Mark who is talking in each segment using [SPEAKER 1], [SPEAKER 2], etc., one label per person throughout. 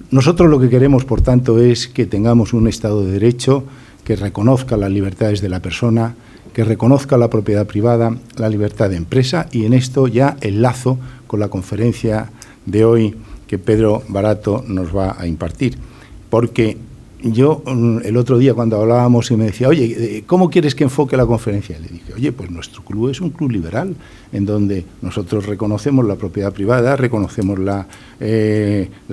[SPEAKER 1] Nosotros lo que queremos, por tanto, es que tengamos un Estado de Derecho que reconozca las libertades de la persona, que reconozca la propiedad privada, la libertad de empresa, y en esto ya enlazo con la conferencia de hoy que Pedro Barato nos va a impartir. Porque yo el otro día cuando hablábamos y me decía, oye, ¿cómo quieres que enfoque la conferencia? Y le dije, oye, pues nuestro club es un club liberal, en donde nosotros reconocemos la propiedad privada, reconocemos la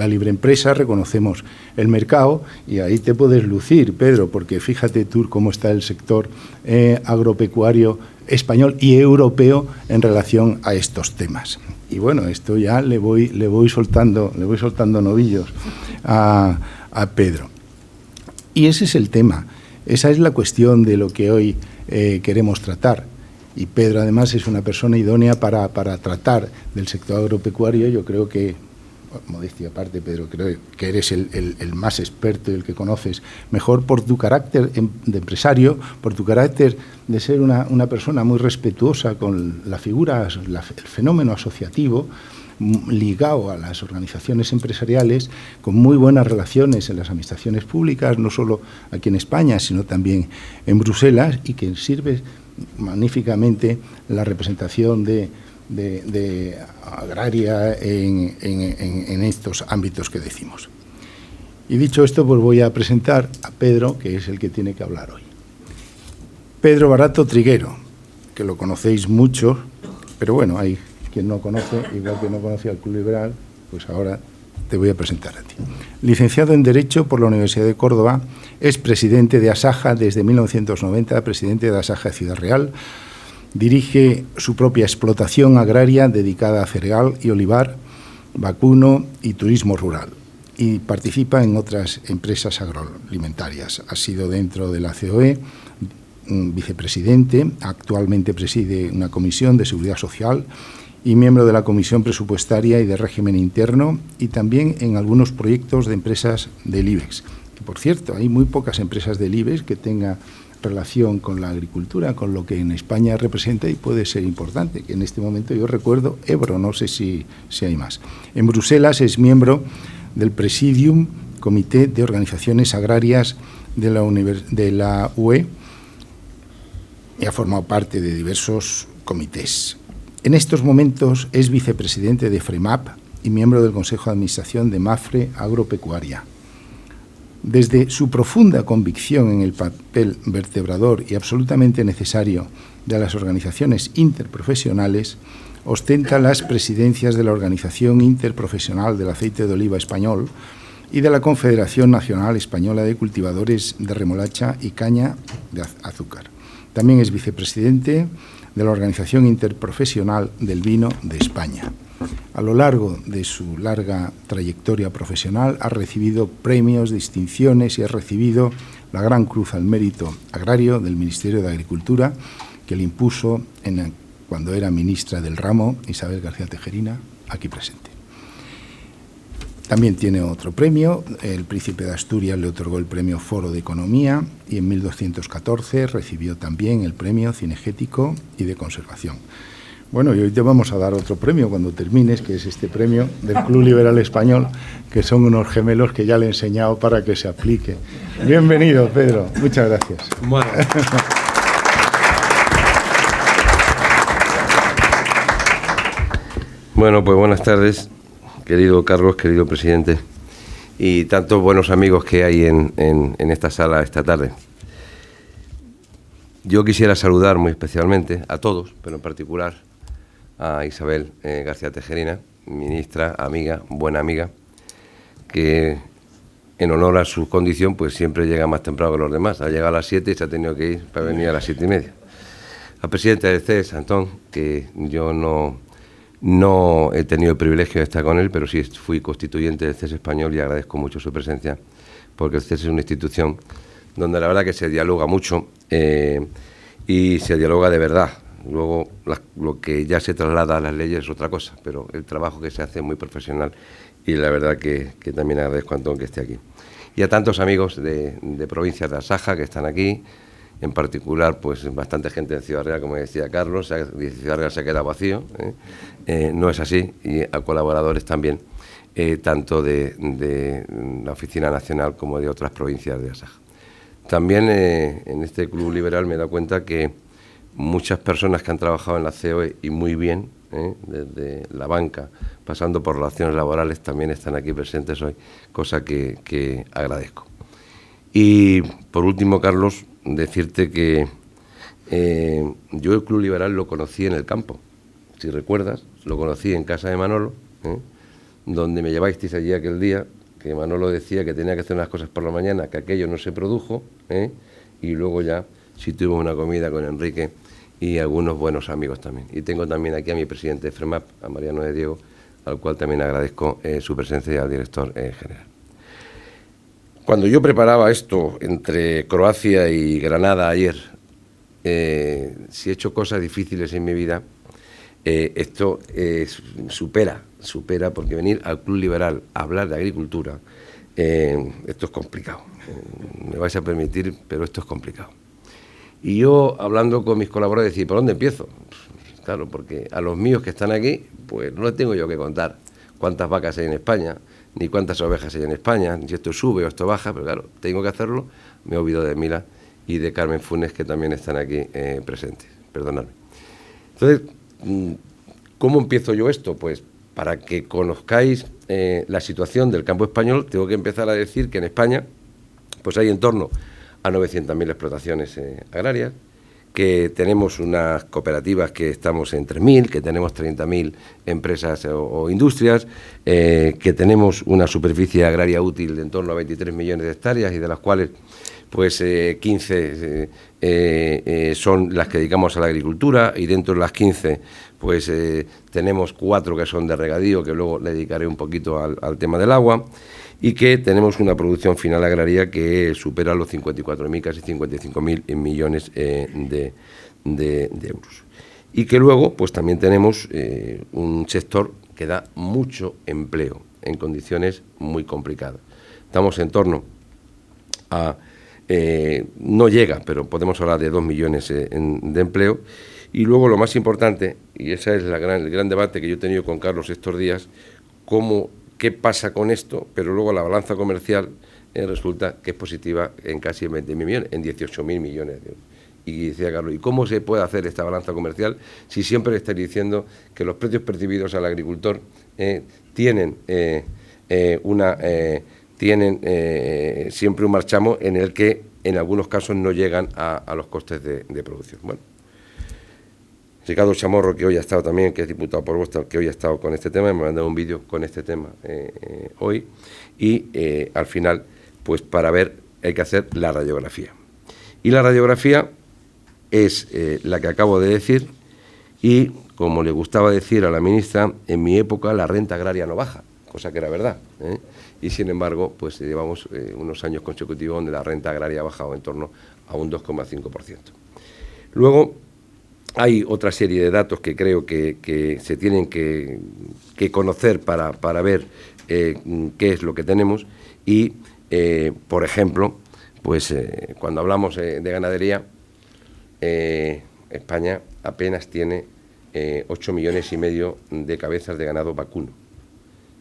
[SPEAKER 1] libre empresa, reconocemos el mercado, y ahí te puedes lucir, Pedro, porque fíjate tú cómo está el sector agropecuario español y europeo en relación a estos temas. Y bueno, esto ya le voy soltando novillos a Pedro. Y ese es el tema, esa es la cuestión de lo que hoy queremos tratar. Y Pedro, además, es una persona idónea para tratar del sector agropecuario. Yo creo que, modestia aparte, Pedro, creo que eres el más experto y el que conoces mejor por tu carácter de empresario, por tu carácter de ser una persona muy respetuosa con la figura, el fenómeno asociativo, ligado a las organizaciones empresariales, con muy buenas relaciones en las administraciones públicas, no solo aquí en España, sino también en Bruselas, y que sirve magníficamente la representación de agraria en estos ámbitos que decimos. Y dicho esto, pues voy a presentar a Pedro, que es el que tiene que hablar hoy. Pedro Barato Triguero, que lo conocéis mucho, pero bueno, hay quien no conoce, igual que no conocía al Club Liberal, pues ahora te voy a presentar a ti. Licenciado en Derecho por la Universidad de Córdoba, es presidente de Asaja desde 1990, presidente de Asaja de Ciudad Real, dirige su propia explotación agraria dedicada a cereal y olivar, vacuno y turismo rural, y participa en otras empresas agroalimentarias. Ha sido dentro de la COE vicepresidente, actualmente preside una comisión de seguridad social y miembro de la Comisión Presupuestaria y de Régimen Interno, y también en algunos proyectos de empresas del IBEX. Que, por cierto, hay muy pocas empresas del IBEX que tengan relación con la agricultura, con lo que en España representa y puede ser importante, que en este momento yo recuerdo Ebro, no sé si hay más. En Bruselas es miembro del Presidium, Comité de Organizaciones Agrarias de la UE, y ha formado parte de diversos comités. En estos momentos es vicepresidente de FREMAP y miembro del Consejo de Administración de MAFRE Agropecuaria. Desde su profunda convicción en el papel vertebrador y absolutamente necesario de las organizaciones interprofesionales, ostenta las presidencias de la Organización Interprofesional del Aceite de Oliva Español y de la Confederación Nacional Española de Cultivadores de Remolacha y Caña de Azúcar. También es vicepresidente de la Organización Interprofesional del Vino de España. A lo largo de su larga trayectoria profesional ha recibido premios, distinciones y ha recibido la Gran Cruz al Mérito Agrario del Ministerio de Agricultura, que le impuso cuando era ministra del ramo Isabel García Tejerina, aquí presente. También tiene otro premio, el Príncipe de Asturias le otorgó el premio Foro de Economía y en 1214 recibió también el premio Cinegético y de Conservación. Bueno, y hoy te vamos a dar otro premio cuando termines, que es este premio del Club Liberal Español, que son unos gemelos que ya le he enseñado para que se aplique. Bienvenido, Pedro. Muchas gracias.
[SPEAKER 2] Bueno. Bueno, pues buenas tardes, querido Carlos, querido presidente, y tantos buenos amigos que hay en esta sala esta tarde. Yo quisiera saludar muy especialmente a todos, pero en particular a Isabel García Tejerina, ministra, amiga, buena amiga, que en honor a su condición pues siempre llega más temprano que los demás. Ha llegado a las 7 y se ha tenido que ir para venir a las 7:30. Al presidente del CES, Antón, que yo no he tenido el privilegio de estar con él, pero sí fui constituyente del CES español y agradezco mucho su presencia, porque el CES es una institución donde la verdad que se dialoga mucho y se dialoga de verdad. Luego lo que ya se traslada a las leyes es otra cosa, pero el trabajo que se hace es muy profesional y la verdad que también agradezco a Antón que esté aquí. Y a tantos amigos de provincias de Asaja que están aquí, en particular pues bastante gente en Ciudad Real, como decía Carlos, Ciudad Real se ha quedado vacío, no es así, y a colaboradores también. tanto de la Oficina Nacional como de otras provincias de Asaja. También en este Club Liberal me he dado cuenta que muchas personas que han trabajado en la COE y muy bien, desde la banca, pasando por relaciones laborales, también están aquí presentes hoy, cosa que agradezco. Y por último, Carlos, decirte que yo el Club Liberal lo conocí en el campo, si recuerdas, lo conocí en casa de Manolo, donde me llevasteis allí aquel día, que Manolo decía que tenía que hacer unas cosas por la mañana, que aquello no se produjo, y luego ya sí tuvimos una comida con Enrique y algunos buenos amigos también. Y tengo también aquí a mi presidente de FREMAP, a Mariano de Diego, al cual también agradezco su presencia, y al director general. Cuando yo preparaba esto entre Croacia y Granada ayer, si he hecho cosas difíciles en mi vida, esto supera, porque venir al Club Liberal a hablar de agricultura, esto es complicado. Me vais a permitir, pero esto es complicado. Y yo, hablando con mis colaboradores, decía, ¿por dónde empiezo? Pues, claro, porque a los míos que están aquí, pues no les tengo yo que contar cuántas vacas hay en España, ni cuántas ovejas hay en España, ni si esto sube o esto baja, pero claro, tengo que hacerlo. Me he olvidado de Mila y de Carmen Funes, que también están aquí presentes, perdonadme. Entonces, ¿cómo empiezo yo esto? Pues para que conozcáis la situación del campo español, tengo que empezar a decir que en España pues hay en torno a 900.000 explotaciones agrarias, que tenemos unas cooperativas que estamos en 3.000, que tenemos 30.000 empresas o industrias, que tenemos una superficie agraria útil de en torno a 23 millones de hectáreas, y de las cuales pues 15 son las que dedicamos a la agricultura, y dentro de las 15 pues tenemos 4 que son de regadío, que luego le dedicaré un poquito al tema del agua, y que tenemos una producción final agraria que supera los 54.000, casi 55.000 millones de euros. Y que luego pues también tenemos un sector que da mucho empleo en condiciones muy complicadas. Estamos en torno a, no llega, pero podemos hablar de 2 millones de empleo. Y luego lo más importante, y ese es el gran debate que yo he tenido con Carlos estos días, qué pasa con esto, pero luego la balanza comercial resulta que es positiva en casi 20.000 millones, en 18.000 millones de euros. Y decía Carlos, ¿y cómo se puede hacer esta balanza comercial si siempre le estáis diciendo que los precios percibidos al agricultor tienen siempre un marchamo en el que en algunos casos no llegan a los costes de producción? Bueno, Ricardo Chamorro, que hoy ha estado también, que es diputado por Vox, que hoy ha estado con este tema, me ha mandado un vídeo con este tema hoy, y al final, pues para ver, hay que hacer la radiografía. Y la radiografía es la que acabo de decir, y como le gustaba decir a la ministra, en mi época la renta agraria no baja, cosa que era verdad, y sin embargo, pues llevamos unos años consecutivos donde la renta agraria ha bajado en torno a un 2,5%. Luego, hay otra serie de datos que creo que se tienen que conocer para ver qué es lo que tenemos, y, por ejemplo, pues cuando hablamos de ganadería, España apenas tiene 8,5 millones de cabezas de ganado vacuno.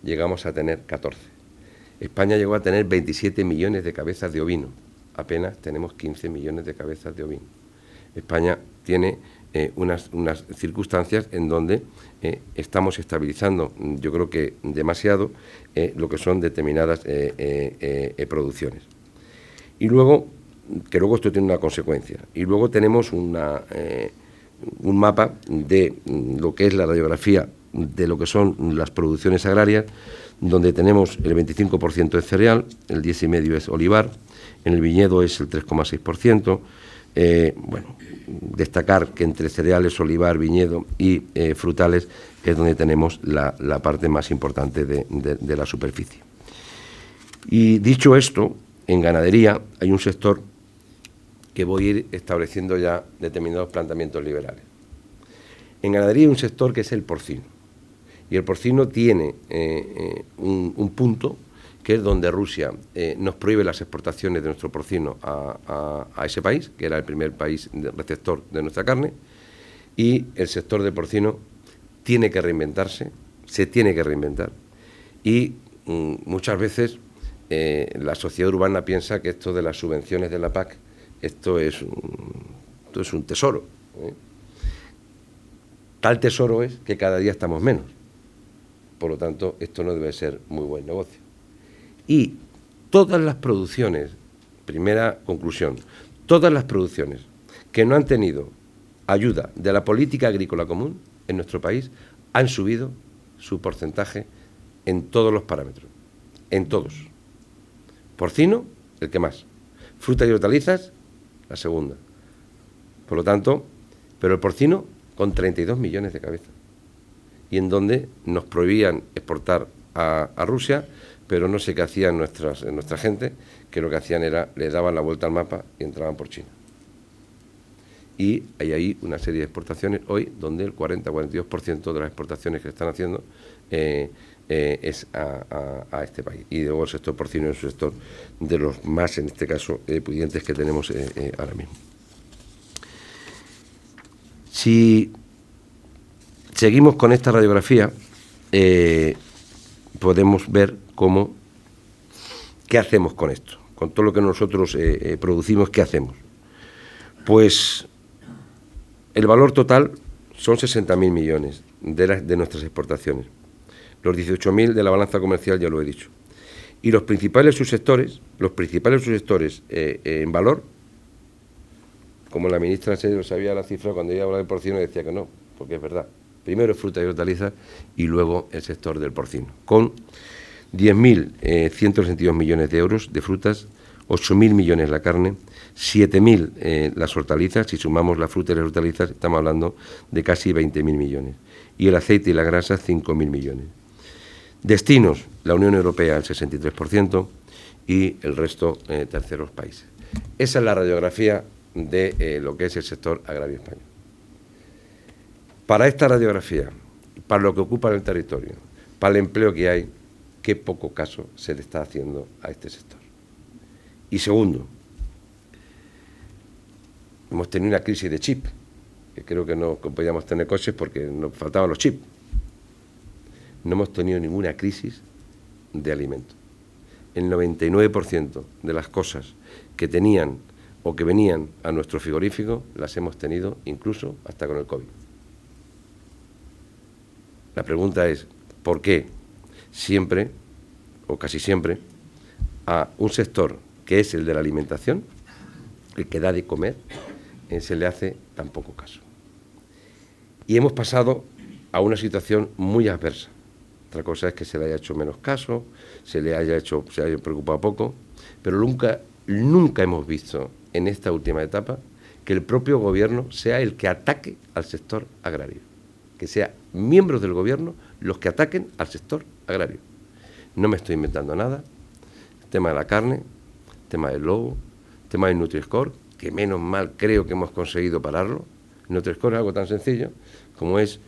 [SPEAKER 2] Llegamos a tener 14. España llegó a tener 27 millones de cabezas de ovino. Apenas tenemos 15 millones de cabezas de ovino. España tiene unas circunstancias en donde estamos estabilizando, yo creo que demasiado, lo que son determinadas producciones. Y luego, que luego esto tiene una consecuencia, y luego tenemos un mapa de lo que es la radiografía de lo que son las producciones agrarias, donde tenemos el 25% es cereal, el 10,5% es olivar, en el viñedo es el 3,6%, bueno, destacar que entre cereales, olivar, viñedo y frutales es donde tenemos la parte más importante de la superficie. Y dicho esto, en ganadería hay un sector que voy a ir estableciendo ya determinados planteamientos liberales. En ganadería hay un sector que es el porcino, y el porcino tiene un punto que es donde Rusia nos prohíbe las exportaciones de nuestro porcino a ese país, que era el primer país receptor de nuestra carne, y el sector de porcino tiene que reinventarse, se tiene que reinventar, y muchas veces la sociedad urbana piensa que esto de las subvenciones de la PAC, esto es un tesoro. Tal tesoro es que cada día estamos menos. Por lo tanto, esto no debe ser muy buen negocio. Y todas las producciones, primera conclusión, todas las producciones que no han tenido ayuda de la política agrícola común en nuestro país han subido su porcentaje en todos los parámetros, en todos. Porcino, el que más. Frutas y hortalizas, la segunda. Por lo tanto, pero el porcino con 32 millones de cabezas. Y en donde nos prohibían exportar a Rusia, pero no sé qué hacían nuestra gente, que lo que hacían era, le daban la vuelta al mapa y entraban por China. Y hay ahí una serie de exportaciones hoy, donde el 40-42% de las exportaciones que están haciendo es a este país. Y luego el sector porcino es un sector de los más, en este caso, pudientes que tenemos ahora mismo. Si seguimos con esta radiografía, podemos ver qué hacemos con esto, con todo lo que nosotros producimos, ¿qué hacemos? Pues el valor total son 60.000 millones de nuestras exportaciones. Los 18.000 de la balanza comercial ya lo he dicho. Y los principales subsectores en valor, como la ministra se lo sabía la cifra cuando ella hablaba del porcino, decía que no, porque es verdad. Primero frutas y hortalizas y luego el sector del porcino, con 10.162 millones de euros de frutas, 8.000 millones la carne, 7.000 las hortalizas. Si sumamos la fruta y las hortalizas estamos hablando de casi 20.000 millones. Y el aceite y la grasa, 5.000 millones. Destinos, la Unión Europea el 63% y el resto terceros países. Esa es la radiografía de lo que es el sector agrario español. Para esta radiografía, para lo que ocupa en el territorio, para el empleo que hay, qué poco caso se le está haciendo a este sector. Y segundo, hemos tenido una crisis de chip, que creo que no podíamos tener coches porque nos faltaban los chips. No hemos tenido ninguna crisis de alimentos. El 99% de las cosas que tenían o que venían a nuestro frigorífico las hemos tenido incluso hasta con el COVID. La pregunta es, ¿por qué siempre, o casi siempre, a un sector que es el de la alimentación, el que da de comer, se le hace tan poco caso? Y hemos pasado a una situación muy adversa. Otra cosa es que se le haya hecho menos caso, se haya preocupado poco, pero nunca hemos visto en esta última etapa que el propio gobierno sea el que ataque al sector agrario, que sean miembros del gobierno los que ataquen al sector agrario. No me estoy inventando nada. El tema de la carne, el tema del lobo, el tema del Nutri-Score, que menos mal creo que hemos conseguido pararlo. El Nutri-Score es algo tan sencillo como es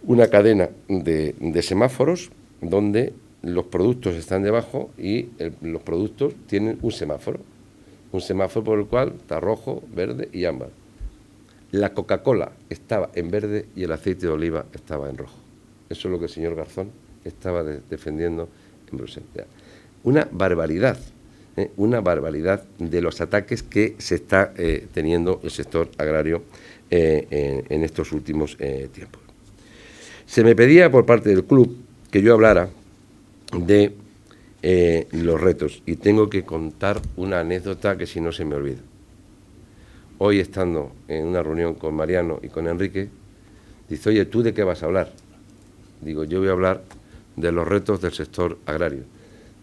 [SPEAKER 2] una cadena de semáforos donde los productos están debajo y los productos tienen un semáforo por el cual está rojo, verde y ámbar. La Coca-Cola estaba en verde y el aceite de oliva estaba en rojo. Eso es lo que el señor Garzón estaba defendiendo en Bruselas. Una barbaridad de los ataques que se está teniendo el sector agrario en estos últimos tiempos. Se me pedía por parte del club que yo hablara de los retos y tengo que contar una anécdota que si no se me olvida. Hoy estando en una reunión con Mariano y con Enrique, dice, oye, ¿tú de qué vas a hablar? Digo, yo voy a hablar de los retos del sector agrario.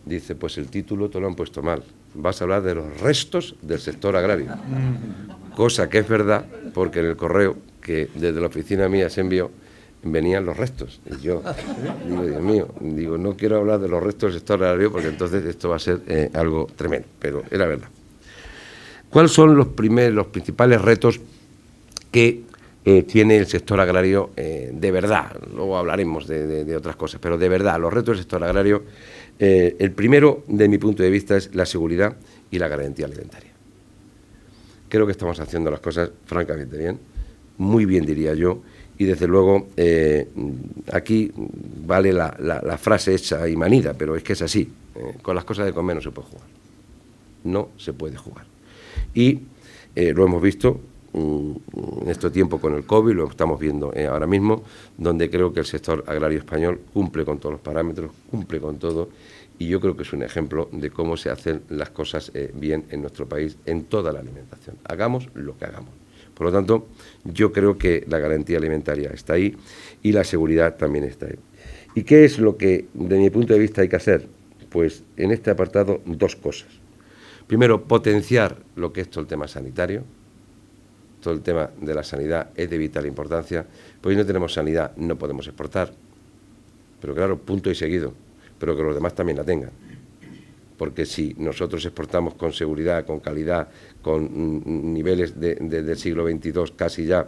[SPEAKER 2] Dice, pues el título te lo han puesto mal. Vas a hablar de los restos del sector agrario. Cosa que es verdad, porque en el correo que desde la oficina mía se envió, venían los restos. Y yo digo, Dios mío, no quiero hablar de los restos del sector agrario porque entonces esto va a ser algo tremendo, pero era verdad. ¿Cuáles son los principales retos que tiene el sector agrario de verdad? Luego hablaremos de otras cosas, pero de verdad, los retos del sector agrario, el primero, de mi punto de vista, es la seguridad y la garantía alimentaria. Creo que estamos haciendo las cosas francamente bien, muy bien diría yo, y desde luego aquí vale la frase hecha y manida, pero es que es así, con las cosas de comer no se puede jugar, no se puede jugar. Y lo hemos visto en este tiempo con el COVID, lo estamos viendo ahora mismo, donde creo que el sector agrario español cumple con todos los parámetros, cumple con todo, y yo creo que es un ejemplo de cómo se hacen las cosas bien en nuestro país, en toda la alimentación. Hagamos lo que hagamos. Por lo tanto, yo creo que la garantía alimentaria está ahí y la seguridad también está ahí. ¿Y qué es lo que, de mi punto de vista, hay que hacer? Pues en este apartado, dos cosas. Primero, potenciar lo que es todo el tema sanitario. Todo el tema de la sanidad es de vital importancia, pues si no tenemos sanidad no podemos exportar, pero claro, punto y seguido, pero que los demás también la tengan, porque si nosotros exportamos con seguridad, con calidad, con niveles del siglo XXII casi ya,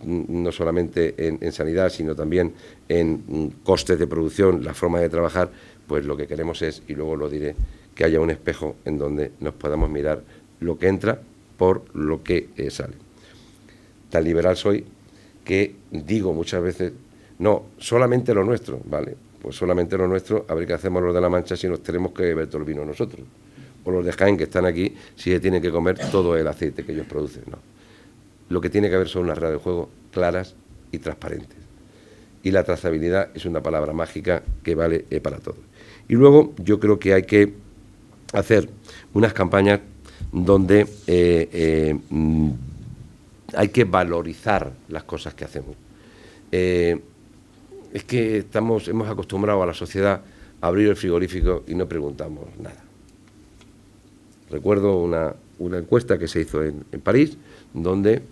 [SPEAKER 2] no solamente en sanidad, sino también en costes de producción, la forma de trabajar, pues lo que queremos es, y luego lo diré, que haya un espejo en donde nos podamos mirar lo que entra por lo que sale. Tan liberal soy que digo muchas veces, no, solamente lo nuestro, ¿vale? Pues solamente lo nuestro, a ver qué hacemos los de La Mancha si nos tenemos que beber todo el vino nosotros. O los de Jaén que están aquí, si se tienen que comer todo el aceite que ellos producen, no. Lo que tiene que haber son unas reglas de juego claras y transparentes. Y la trazabilidad es una palabra mágica que vale para todo. Y luego yo creo que hay que hacer unas campañas donde hay que valorizar las cosas que hacemos. Es que hemos acostumbrado a la sociedad a abrir el frigorífico y no preguntamos nada. Recuerdo una encuesta que se hizo en París, donde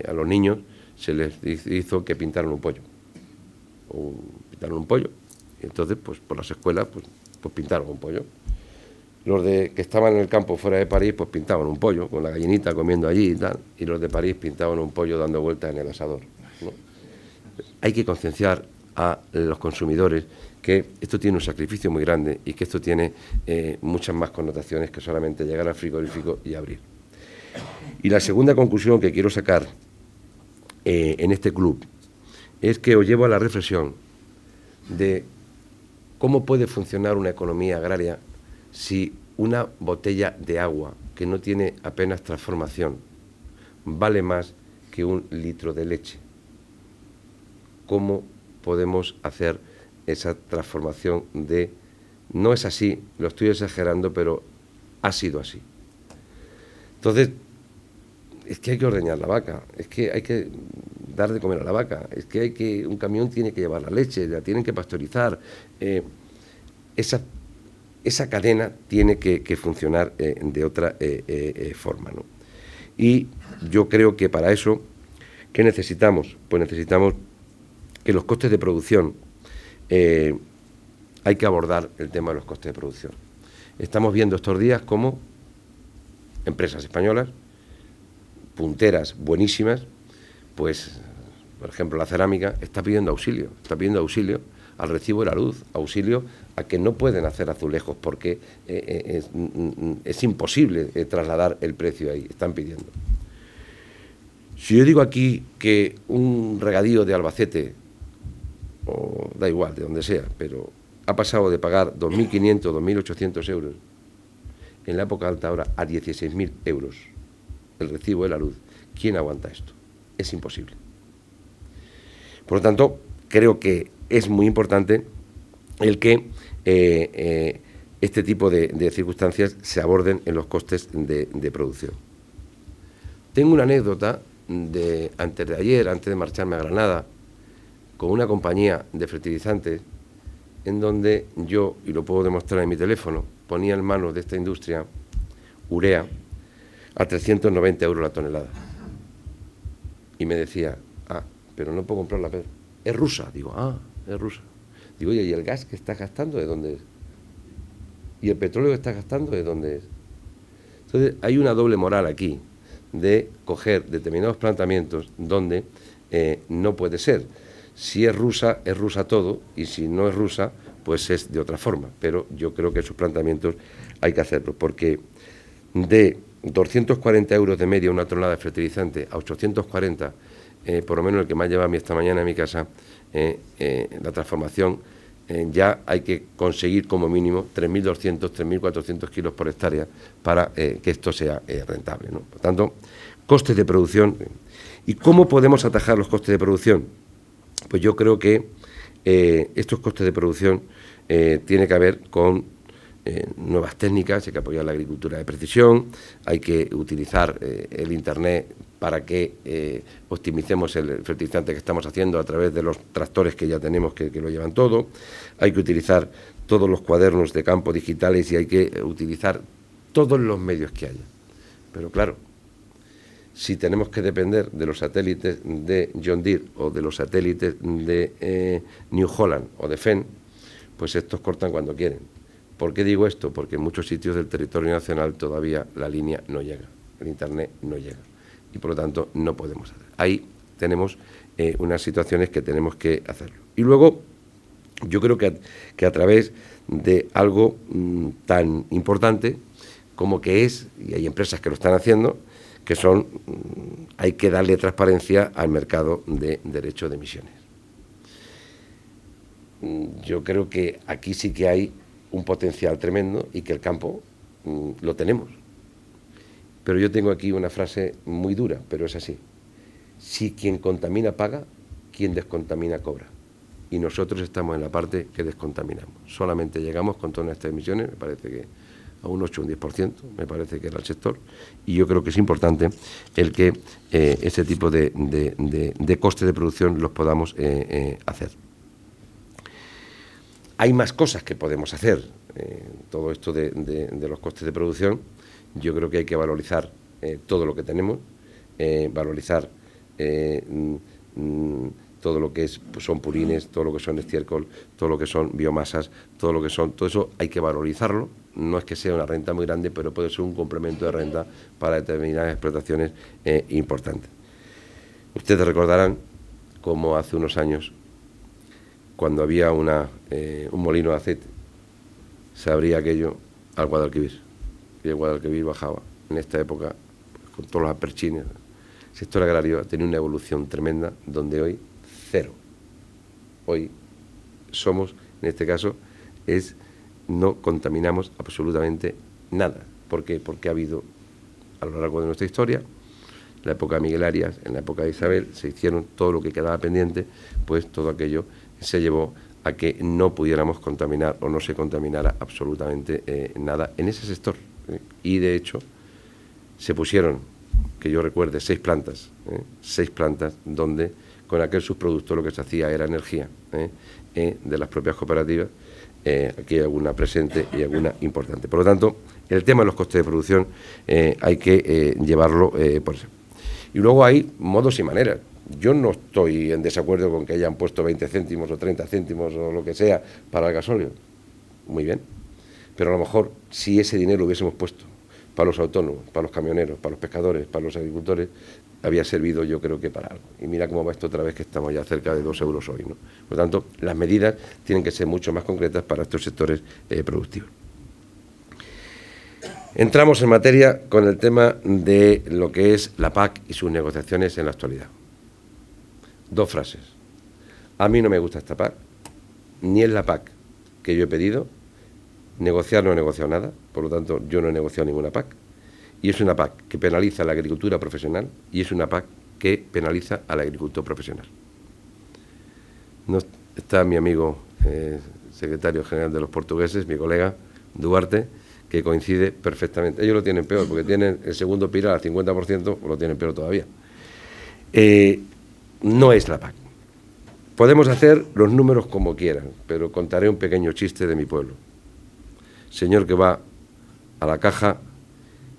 [SPEAKER 2] a los niños se les hizo que pintaran un pollo. Pintaron un pollo. Y entonces, pues por las escuelas, pues pintaron un pollo. Los que estaban en el campo fuera de París, pues pintaban un pollo, con la gallinita comiendo allí y tal, y los de París pintaban un pollo dando vueltas en el asador, ¿no? Hay que concienciar a los consumidores que esto tiene un sacrificio muy grande y que esto tiene muchas más connotaciones que solamente llegar al frigorífico y abrir. Y la segunda conclusión que quiero sacar en este club es que os llevo a la reflexión de cómo puede funcionar una economía agraria si una botella de agua que no tiene apenas transformación vale más que un litro de leche. ¿Cómo podemos hacer esa transformación de... No es así, lo estoy exagerando, pero ha sido así. Entonces, es que hay que ordeñar la vaca, es que hay que dar de comer a la vaca, es que un camión tiene que llevar la leche, la tienen que pasteurizar. Esa cadena tiene que funcionar de otra forma, ¿no? Y yo creo que para eso, ¿qué necesitamos? Pues necesitamos que los costes de producción, hay que abordar el tema de los costes de producción. Estamos viendo estos días cómo empresas españolas, punteras buenísimas, pues, por ejemplo, la cerámica está pidiendo auxilio al recibo de la luz, auxilio a que no pueden hacer azulejos porque es imposible trasladar el precio ahí, están pidiendo. Si yo digo aquí que un regadío de Albacete, o da igual, de donde sea, pero ha pasado de pagar 2.500, 2.800 euros en la época alta ahora a 16.000 euros el recibo de la luz, ¿quién aguanta esto? Es imposible. Por lo tanto, creo que es muy importante el que este tipo de circunstancias se aborden en los costes de producción. Tengo una anécdota de antes de ayer, antes de marcharme a Granada, con una compañía de fertilizantes en donde yo, y lo puedo demostrar en mi teléfono, ponía en manos de esta industria urea a 390 euros la tonelada. Y me decía, pero no puedo comprarla, Pedro. Es rusa. Digo, es rusa. Digo, oye, ¿y el gas que estás gastando de dónde es? ¿Y el petróleo que estás gastando de dónde es? Entonces, hay una doble moral aquí de coger determinados planteamientos donde no puede ser. Si es rusa todo, y si no es rusa, pues es de otra forma. Pero yo creo que esos planteamientos hay que hacerlos, porque de 240 euros de media una tonelada de fertilizante a 840 por lo menos el que me ha llevado a mí esta mañana en mi casa, la transformación, ya hay que conseguir como mínimo 3.200, 3.400 kilos por hectárea para que esto sea rentable, ¿no? Por tanto, costes de producción. ¿Y cómo podemos atajar los costes de producción? Pues yo creo que estos costes de producción tiene que ver con nuevas técnicas, hay que apoyar la agricultura de precisión, hay que utilizar el Internet para que optimicemos el fertilizante que estamos haciendo a través de los tractores que ya tenemos que lo llevan todo, hay que utilizar todos los cuadernos de campo digitales y hay que utilizar todos los medios que haya. Pero claro, si tenemos que depender de los satélites de John Deere o de los satélites de New Holland o de Fenn, pues estos cortan cuando quieren. ¿Por qué digo esto? Porque en muchos sitios del territorio nacional todavía la línea no llega, el Internet no llega y por lo tanto no podemos hacer. Ahí tenemos unas situaciones que tenemos que hacerlo. Y luego yo creo que a través de algo tan importante como que es, y hay empresas que lo están haciendo, que son, hay que darle transparencia al mercado de derechos de emisiones. Yo creo que aquí sí que hay un potencial tremendo y que el campo lo tenemos. Pero yo tengo aquí una frase muy dura, pero es así. Si quien contamina paga, quien descontamina cobra. Y nosotros estamos en la parte que descontaminamos. Solamente llegamos con todas estas emisiones, me parece que a un 8 o un 10%, me parece que era el sector, y yo creo que es importante el que ese tipo de costes de producción los podamos hacer. Hay más cosas que podemos hacer. Todo esto de los costes de producción, yo creo que hay que valorizar todo lo que tenemos, valorizar todo lo que son purines, todo lo que son estiércol, todo lo que son biomasas, todo eso hay que valorizarlo. No es que sea una renta muy grande, pero puede ser un complemento de renta para determinadas explotaciones importantes. Ustedes recordarán cómo hace unos años, cuando había un molino de aceite, se abría aquello al Guadalquivir, y el Guadalquivir bajaba. En esta época, con todos los aperchines, el sector agrario ha tenido una evolución tremenda, donde hoy, cero. Hoy somos, en este caso, no contaminamos absolutamente nada. ¿Por qué? Porque ha habido, a lo largo de nuestra historia, en la época de Miguel Arias, en la época de Isabel, se hicieron todo lo que quedaba pendiente, pues todo aquello se llevó a que no pudiéramos contaminar o no se contaminara absolutamente nada en ese sector. Y de hecho, se pusieron, que yo recuerde, 6 plantas donde con aquel subproducto lo que se hacía era energía de las propias cooperativas. Aquí hay alguna presente y alguna importante. Por lo tanto, el tema de los costes de producción hay que llevarlo por eso. Y luego hay modos y maneras. Yo no estoy en desacuerdo con que hayan puesto 20 céntimos o 30 céntimos o lo que sea para el gasóleo. Muy bien. Pero a lo mejor, si ese dinero lo hubiésemos puesto para los autónomos, para los camioneros, para los pescadores, para los agricultores, había servido yo creo que para algo. Y mira cómo va esto otra vez, que estamos ya cerca de 2 euros hoy, ¿no? Por lo tanto, las medidas tienen que ser mucho más concretas para estos sectores productivos. Entramos en materia con el tema de lo que es la PAC y sus negociaciones en la actualidad. 2 frases. A mí no me gusta esta PAC, ni es la PAC que yo he pedido. Negociar no he negociado nada, por lo tanto yo no he negociado ninguna PAC. Y es una PAC que penaliza a la agricultura profesional y es una PAC que penaliza al agricultor profesional. No está mi amigo secretario general de los portugueses, mi colega Duarte, que coincide perfectamente. Ellos lo tienen peor, porque tienen el segundo pilar al 50%, o lo tienen peor todavía. No es la PAC. Podemos hacer los números como quieran, pero contaré un pequeño chiste de mi pueblo. Señor que va a la caja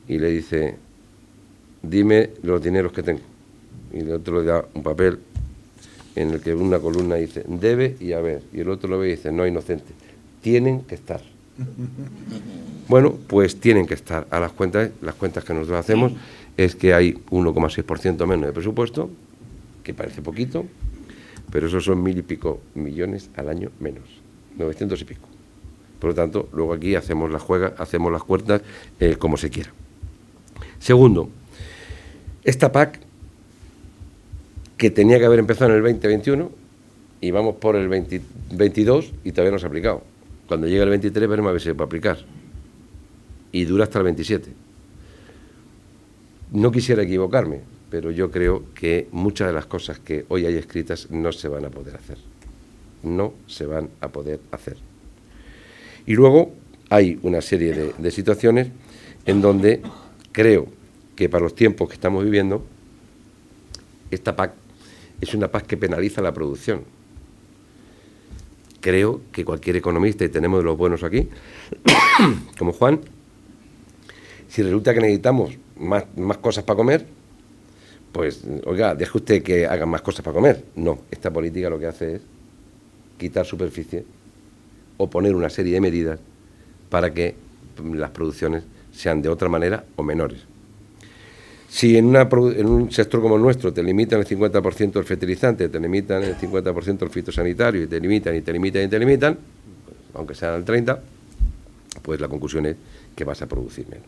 [SPEAKER 2] y le dice, dime los dineros que tengo. Y el otro le da un papel en el que una columna dice, debe y haber. Y el otro lo ve y dice, no, inocente, tienen que estar. Bueno, pues tienen que estar. A las cuentas que nosotros hacemos es que hay 1,6% menos de presupuesto, que parece poquito, pero esos son 1.000 y pico millones al año menos, 900 y pico. Por lo tanto, luego aquí hacemos las cuentas como se quiera. Segundo, esta PAC que tenía que haber empezado en el 2021 y vamos por el 2022 y todavía no se ha aplicado. Cuando llegue el 23 veremos a ver si se puede aplicar. Y dura hasta el 27. No quisiera equivocarme, pero yo creo que muchas de las cosas que hoy hay escritas no se van a poder hacer. No se van a poder hacer. Y luego hay una serie de situaciones en donde creo que para los tiempos que estamos viviendo, esta PAC es una PAC que penaliza la producción. Creo que cualquier economista, y tenemos de los buenos aquí, como Juan, si resulta que necesitamos más cosas para comer, pues, oiga, deje usted que hagan más cosas para comer. No, esta política lo que hace es quitar superficie o poner una serie de medidas para que las producciones sean de otra manera o menores. Si en un sector como el nuestro te limitan el 50% el fertilizante, te limitan el 50% el fitosanitario y te limitan, aunque sean el 30%, pues la conclusión es que vas a producir menos.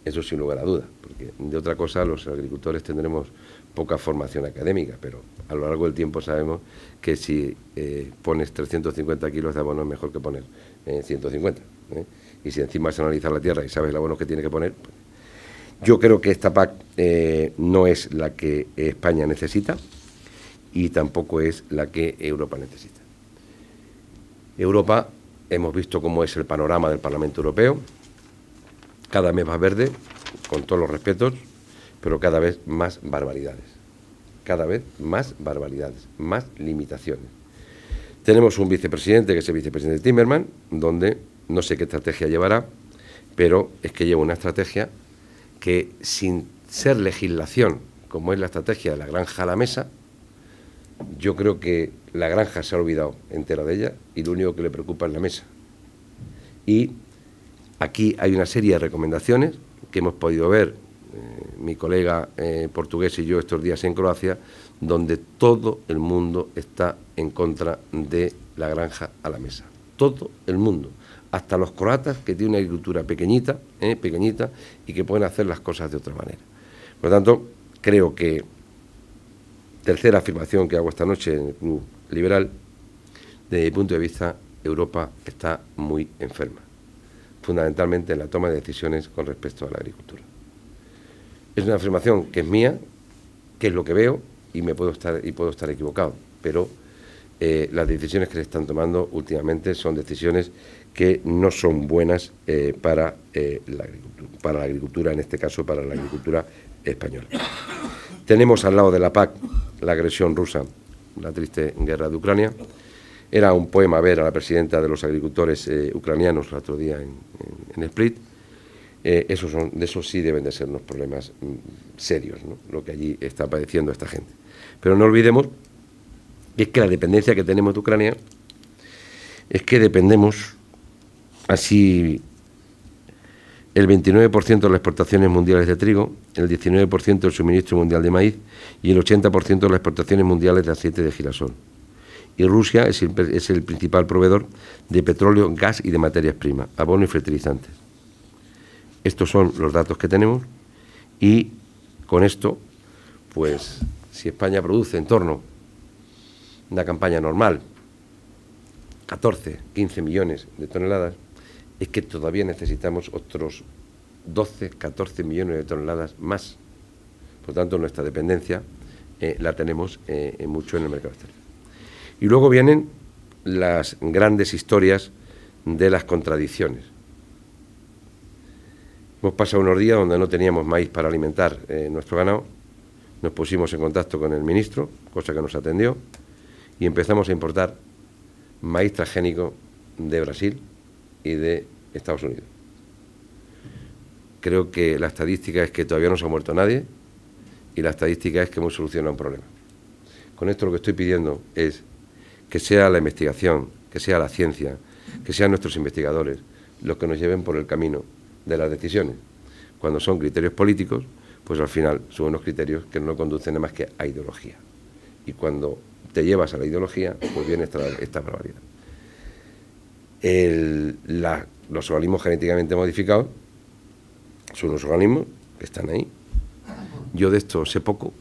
[SPEAKER 2] Eso sin lugar a duda, porque de otra cosa los agricultores tendremos poca formación académica, pero a lo largo del tiempo sabemos que si pones 350 kilos de abono es mejor que poner 150. Y si encima vas a analizar la tierra y sabes el abono que tiene que poner, pues, yo creo que esta PAC no es la que España necesita y tampoco es la que Europa necesita. Europa, hemos visto cómo es el panorama del Parlamento Europeo, cada vez más verde, con todos los respetos, pero cada vez más barbaridades. Cada vez más barbaridades, más limitaciones. Tenemos un vicepresidente, que es el vicepresidente Timmermans, donde no sé qué estrategia llevará, pero es que lleva una estrategia que, sin ser legislación, como es la estrategia de la granja a la mesa, yo creo que la granja se ha olvidado entera de ella y lo único que le preocupa es la mesa. Y aquí hay una serie de recomendaciones que hemos podido ver, mi colega portugués y yo estos días en Croacia, donde todo el mundo está en contra de la granja a la mesa. Todo el mundo. Hasta los croatas, que tienen una agricultura pequeñita, y que pueden hacer las cosas de otra manera. Por lo tanto, creo que, tercera afirmación que hago esta noche en el Club Liberal, desde mi punto de vista, Europa está muy enferma, fundamentalmente en la toma de decisiones con respecto a la agricultura. Es una afirmación que es mía, que es lo que veo, y puedo estar equivocado, pero las decisiones que se están tomando últimamente son decisiones que no son buenas para la agricultura, en este caso para la agricultura española. Tenemos al lado de la PAC la agresión rusa, la triste guerra de Ucrania. Era un poema ver a la presidenta de los agricultores ucranianos el otro día en Split. De eso sí deben de ser unos problemas serios, ¿no?, lo que allí está padeciendo esta gente. Pero no olvidemos que es que la dependencia que tenemos de Ucrania es que dependemos así el 29% de las exportaciones mundiales de trigo, el 19% del suministro mundial de maíz y el 80% de las exportaciones mundiales de aceite de girasol. Y Rusia es el principal proveedor de petróleo, gas y de materias primas, abono y fertilizantes. Estos son los datos que tenemos y con esto, pues, si España produce en torno a una campaña normal 14, 15 millones de toneladas, es que todavía necesitamos otros 12, 14 millones de toneladas más. Por lo tanto, nuestra dependencia la tenemos mucho en el mercado exterior. Y luego vienen las grandes historias de las contradicciones. Hemos pasado unos días donde no teníamos maíz para alimentar nuestro ganado, nos pusimos en contacto con el ministro, cosa que nos atendió, y empezamos a importar maíz transgénico de Brasil y de Estados Unidos. Creo que la estadística es que todavía no se ha muerto nadie y la estadística es que hemos solucionado un problema. Con esto lo que estoy pidiendo es que sea la investigación, que sea la ciencia, que sean nuestros investigadores los que nos lleven por el camino de las decisiones. Cuando son criterios políticos, pues al final son unos criterios que no conducen nada más que a ideología. Y cuando te llevas a la ideología, pues viene esta barbaridad. Los organismos genéticamente modificados son unos organismos que están ahí. Yo de esto sé poco,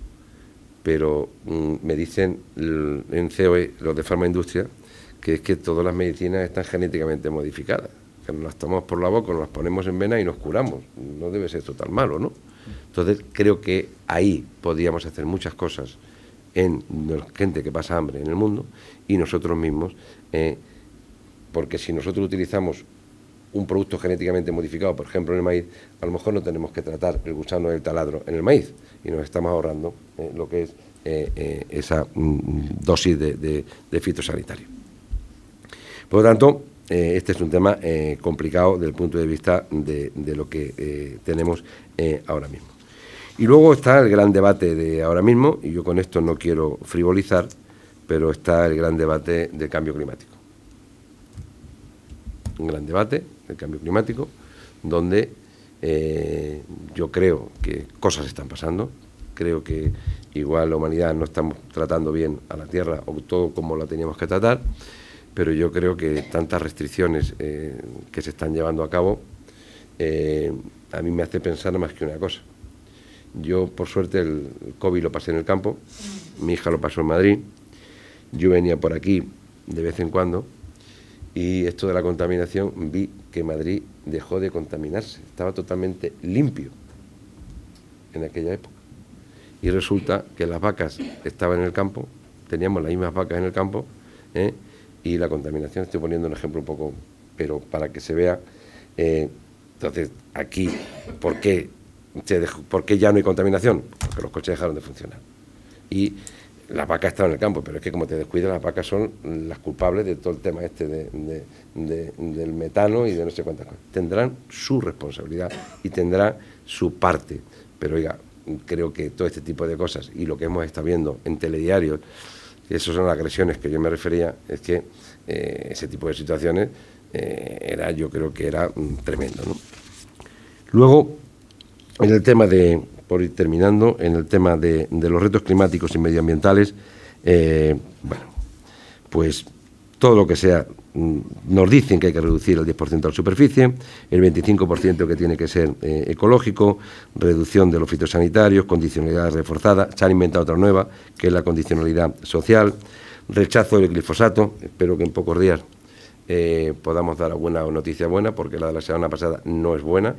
[SPEAKER 2] pero me dicen en COE, los de farmaindustria, que es que todas las medicinas están genéticamente modificadas, que nos las tomamos por la boca, nos las ponemos en vena y nos curamos. No debe ser esto tan malo, ¿no? Entonces creo que ahí podríamos hacer muchas cosas en la gente que pasa hambre en el mundo y nosotros mismos, porque si nosotros utilizamos un producto genéticamente modificado, por ejemplo en el maíz, a lo mejor no tenemos que tratar el gusano del taladro en el maíz y nos estamos ahorrando lo que es esa dosis de fitosanitario. Por lo tanto, este es un tema complicado desde el punto de vista de lo que tenemos ahora mismo. Y luego está el gran debate de ahora mismo, y yo con esto no quiero frivolizar, pero está el gran debate del cambio climático. Un gran debate del cambio climático, donde yo creo que cosas están pasando, creo que igual la humanidad no estamos tratando bien a la Tierra o todo como la teníamos que tratar, pero yo creo que tantas restricciones que se están llevando a cabo a mí me hace pensar más que una cosa. Yo, por suerte, el COVID lo pasé en el campo, mi hija lo pasó en Madrid, yo venía por aquí de vez en cuando y esto de la contaminación, vi que Madrid dejó de contaminarse, estaba totalmente limpio en aquella época. Y resulta que las vacas estaban en el campo, teníamos las mismas vacas en el campo, y la contaminación, estoy poniendo un ejemplo un poco, pero para que se vea, entonces aquí, ¿por qué ya no hay contaminación? Porque los coches dejaron de funcionar. Y las vacas estaban en el campo, pero es que como te descuidas, las vacas son las culpables de todo el tema este del metano y de no sé cuántas cosas. Tendrán su responsabilidad y tendrán su parte, pero oiga, creo que todo este tipo de cosas y lo que hemos estado viendo en telediarios, esas son las agresiones que yo me refería, es que ese tipo de situaciones yo creo que era tremendo, ¿no? Luego, en el tema por ir terminando, en el tema de los retos climáticos y medioambientales, bueno, pues todo lo que sea, nos dicen que hay que reducir el 10% de la superficie, el 25% que tiene que ser ecológico, reducción de los fitosanitarios, condicionalidad reforzada, se han inventado otra nueva, que es la condicionalidad social, rechazo del glifosato, espero que en pocos días podamos dar alguna noticia buena, porque la de la semana pasada no es buena,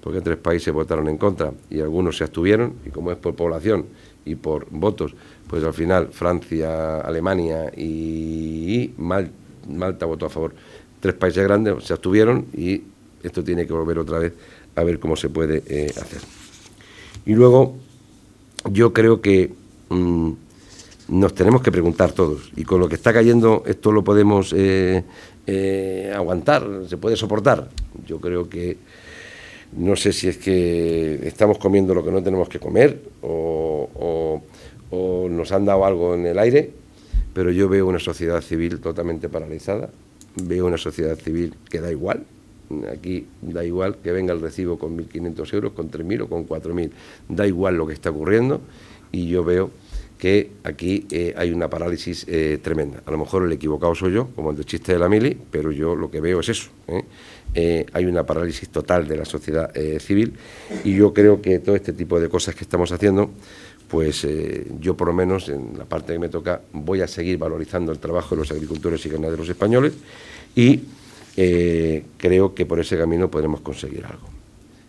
[SPEAKER 2] porque 3 países votaron en contra y algunos se abstuvieron, y como es por población y por votos, pues al final Francia, Alemania y Malta votó a favor. 3 países grandes se abstuvieron y esto tiene que volver otra vez a ver cómo se puede hacer. Y luego yo creo que nos tenemos que preguntar todos, y con lo que está cayendo esto lo podemos aguantar, se puede soportar. Yo creo que no sé si es que estamos comiendo lo que no tenemos que comer o nos han dado algo en el aire, pero yo veo una sociedad civil totalmente paralizada, veo una sociedad civil que da igual, aquí da igual que venga el recibo con 1.500 euros, con 3.000 o con 4.000, da igual lo que está ocurriendo, y yo veo que aquí hay una parálisis tremenda. A lo mejor el equivocado soy yo, como el del chiste de la mili, pero yo lo que veo es eso, hay una parálisis total de la sociedad civil, y yo creo que todo este tipo de cosas que estamos haciendo, pues yo por lo menos en la parte que me toca voy a seguir valorizando el trabajo de los agricultores y ganaderos españoles, y creo que por ese camino podremos conseguir algo.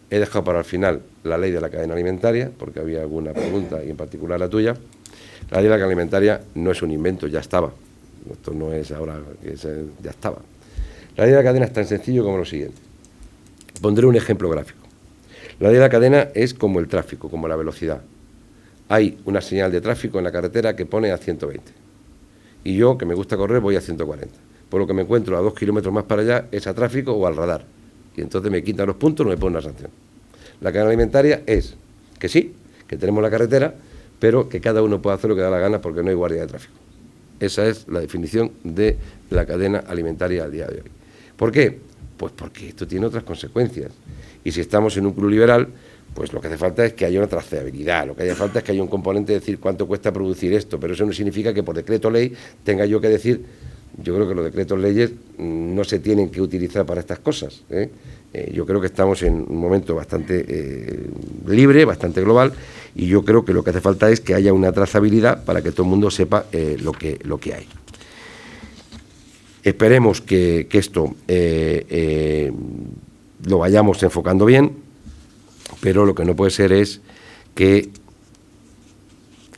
[SPEAKER 2] He dejado para el final la ley de la cadena alimentaria, porque había alguna pregunta, y en particular la tuya. La ley de la cadena alimentaria no es un invento, ya estaba. Esto no es ahora, ya estaba. La ley de la cadena es tan sencillo como lo siguiente. Pondré un ejemplo gráfico. La ley de la cadena es como el tráfico, como la velocidad. Hay una señal de tráfico en la carretera que pone a 120. Y yo, que me gusta correr, voy a 140. Por lo que me encuentro a 2 kilómetros más para allá, es a tráfico o al radar. Y entonces me quitan los puntos, no me ponen una sanción. La cadena alimentaria es que sí, que tenemos la carretera, pero que cada uno puede hacer lo que da la gana porque no hay guardia de tráfico. Esa es la definición de la cadena alimentaria al día de hoy. ¿Por qué? Pues porque esto tiene otras consecuencias. Y si estamos en un club liberal, pues lo que hace falta es que haya una trazabilidad, lo que hace falta es que haya un componente de decir cuánto cuesta producir esto, pero eso no significa que por decreto ley tenga yo que decir. Yo creo que los decretos leyes no se tienen que utilizar para estas cosas, Yo creo que estamos en un momento bastante libre, bastante global, Y yo creo que lo que hace falta es que haya una trazabilidad para que todo el mundo sepa lo que hay. Esperemos que esto lo vayamos enfocando bien, pero lo que no puede ser es que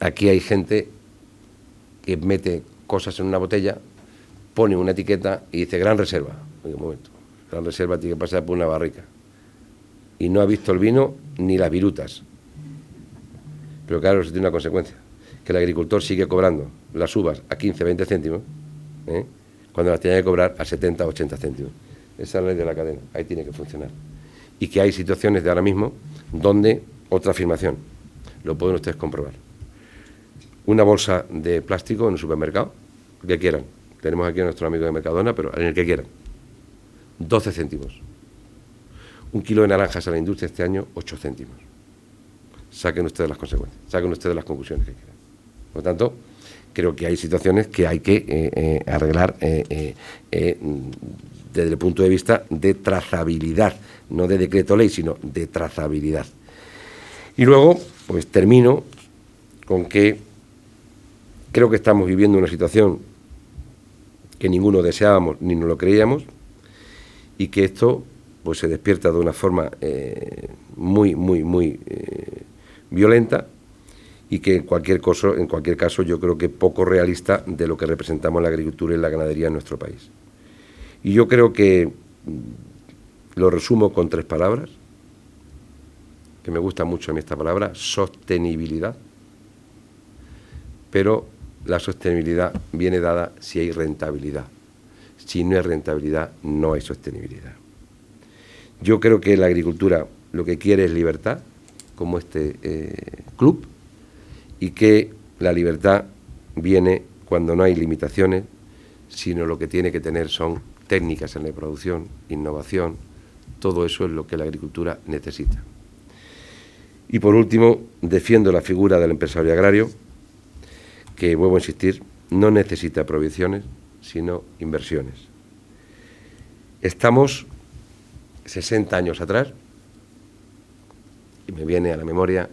[SPEAKER 2] aquí hay gente que mete cosas en una botella, pone una etiqueta y dice gran reserva. Oye, un momento, gran reserva tiene que pasar por una barrica. Y no ha visto el vino ni las virutas. Pero claro, eso tiene una consecuencia, que el agricultor sigue cobrando las uvas a 15, 20 céntimos, cuando las tiene que cobrar a 70, 80 céntimos. Esa es la ley de la cadena, ahí tiene que funcionar. Y que hay situaciones de ahora mismo donde, otra afirmación, lo pueden ustedes comprobar. Una bolsa de plástico en un supermercado, el que quieran. Tenemos aquí a nuestro amigo de Mercadona, pero en el que quieran. 12 céntimos. 1 kilo de naranjas a la industria este año, 8 céntimos. Saquen ustedes las consecuencias, saquen ustedes las conclusiones que quieran. Por lo tanto, creo que hay situaciones que hay que arreglar desde el punto de vista de trazabilidad, no de decreto ley, sino de trazabilidad. Y luego, pues termino con que creo que estamos viviendo una situación que ninguno deseábamos ni nos lo creíamos, y que esto pues se despierta de una forma muy violenta, y que en cualquier caso yo creo que poco realista de lo que representamos la agricultura y la ganadería en nuestro país. Y yo creo que lo resumo con 3 palabras, que me gusta mucho a mí esta palabra: sostenibilidad. Pero la sostenibilidad viene dada si hay rentabilidad. Si no hay rentabilidad, no hay sostenibilidad. Yo creo que la agricultura lo que quiere es libertad, como este club, y que la libertad viene cuando no hay limitaciones, sino lo que tiene que tener son técnicas en la producción, innovación. Todo eso es lo que la agricultura necesita. Y por último, defiendo la figura del empresario agrario, que, vuelvo a insistir, no necesita prohibiciones, sino inversiones. Estamos 60 años atrás, y me viene a la memoria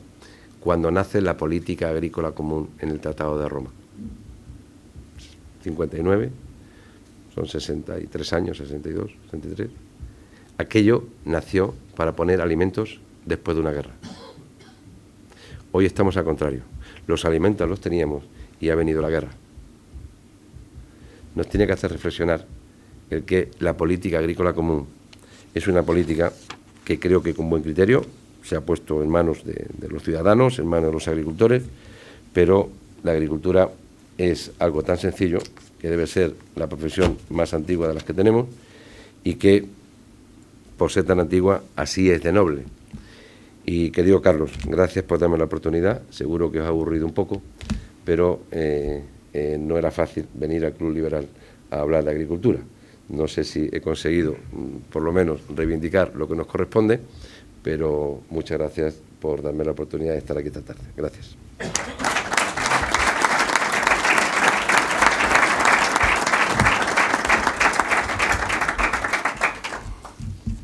[SPEAKER 2] cuando nace la política agrícola común en el Tratado de Roma. 59, son 63 años, 62, 63. Aquello nació para poner alimentos después de una guerra. Hoy estamos al contrario. Los alimentos los teníamos y ha venido la guerra. Nos tiene que hacer reflexionar el que la política agrícola común es una política que creo que con buen criterio se ha puesto en manos de los ciudadanos, en manos de los agricultores, pero la agricultura es algo tan sencillo que debe ser la profesión más antigua de las que tenemos, y que, por ser tan antigua, así es de noble. Y querido Carlos, gracias por darme la oportunidad. Seguro que os ha aburrido un poco, pero no era fácil venir al Club Liberal a hablar de agricultura. No sé si he conseguido, por lo menos, reivindicar lo que nos corresponde, pero muchas gracias por darme la oportunidad de estar aquí esta tarde. Gracias.